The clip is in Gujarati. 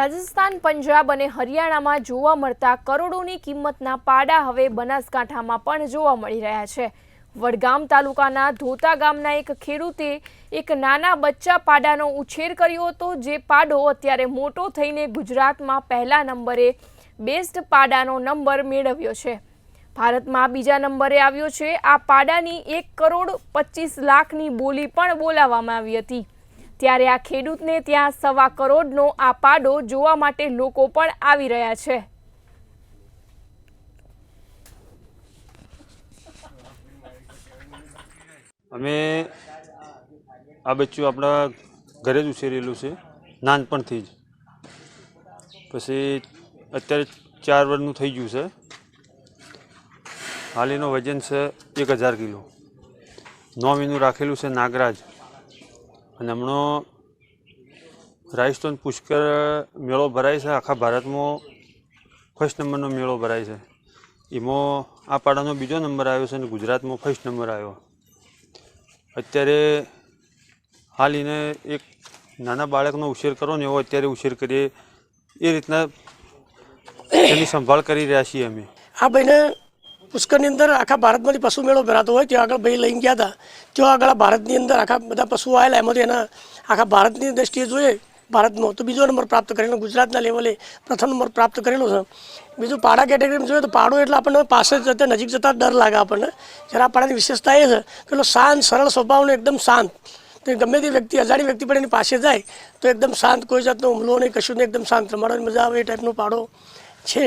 રાજસ્થાન, પંજાબ અને હરિયાણામાં જોવા મળતા કરોડોની કિંમતના પાડા હવે બનાસકાંઠામાં પણ જોવા મળી રહ્યા છે। વડગામ તાલુકાના ધોતા ગામના એક ખેડૂતે એક નાના બચ્ચા પાડાનો ઉછેર કર્યો હતો, જે પાડો અત્યારે મોટો થઈને ગુજરાતમાં પહેલા નંબરે બેસ્ટ પાડાનો નંબર મેળવ્યો છે। ભારતમાં બીજા નંબરે આવ્યો છે। આ પાડાની 1,25,00,000ની બોલી પણ બોલાવવામાં આવી હતી। ત્યારે આ ખેડૂતને ત્યાં 1.25 કરોડનો આ પાડો જોવા માટે લોકો પણ આવી રહ્યા છે। અમે આ બચ્ચું આપણા ઘરે જ ઉછેરેલું છે, નાનપણથી જ। પછી અત્યારે 4 વર્ષનું થઈ ગયું છે। હાલ એનું વજન છે 1000 કિલો। નામ એનું રાખેલું છે નાગરાજ। અને હમણાં રાજસ્થાન પુષ્કર મેળો ભરાય છે, આખા ભારતમાં ફર્સ્ટ નંબરનો મેળો ભરાય છે। એમાં આ પાડાનો બીજો નંબર આવ્યો છે અને ગુજરાતમાં ફર્સ્ટ નંબર આવ્યો। અત્યારે હાલ એને એક નાના બાળકનો ઉછેર કરો ને એવો અત્યારે ઉછેર કરીએ એ રીતના એની સંભાળ કરી રહ્યા છીએ અમે। આ ભાઈને પુષ્કરની અંદર આખા ભારતમાંથી પશુ મેળો ભરાતો હોય ત્યાં આગળ ભાઈ લઈને ગયા હતા। ત્યાં આગળ ભારતની અંદર આખા બધા પશુઓ આવેલા, એમાંથી એના આખા ભારતની દ્રષ્ટિએ જોઈએ ભારતમાં તો બીજો નંબર પ્રાપ્ત કરેલો, ગુજરાતના લેવલે પ્રથમ નંબર પ્રાપ્ત કરેલો છે। બીજું પાડા કેટેગરીમાં જોઈએ તો પાડો એટલે આપણને પાસે જતાં નજીક જતાં ડર લાગે આપણને। જ્યારે આ પાડાની વિશેષતા એ છે કે પેલો શાંત સરળ સ્વભાવનો એકદમ શાંત, તો ગમે તે વ્યક્તિ અજાણી વ્યક્તિ પણ એની પાસે જાય તો એકદમ શાંત, કોઈ જાતનો હુમલો નહીં, કશું નહીં, એકદમ શાંત, રમાડવાની મજા આવે એ ટાઈપનો પાડો છે।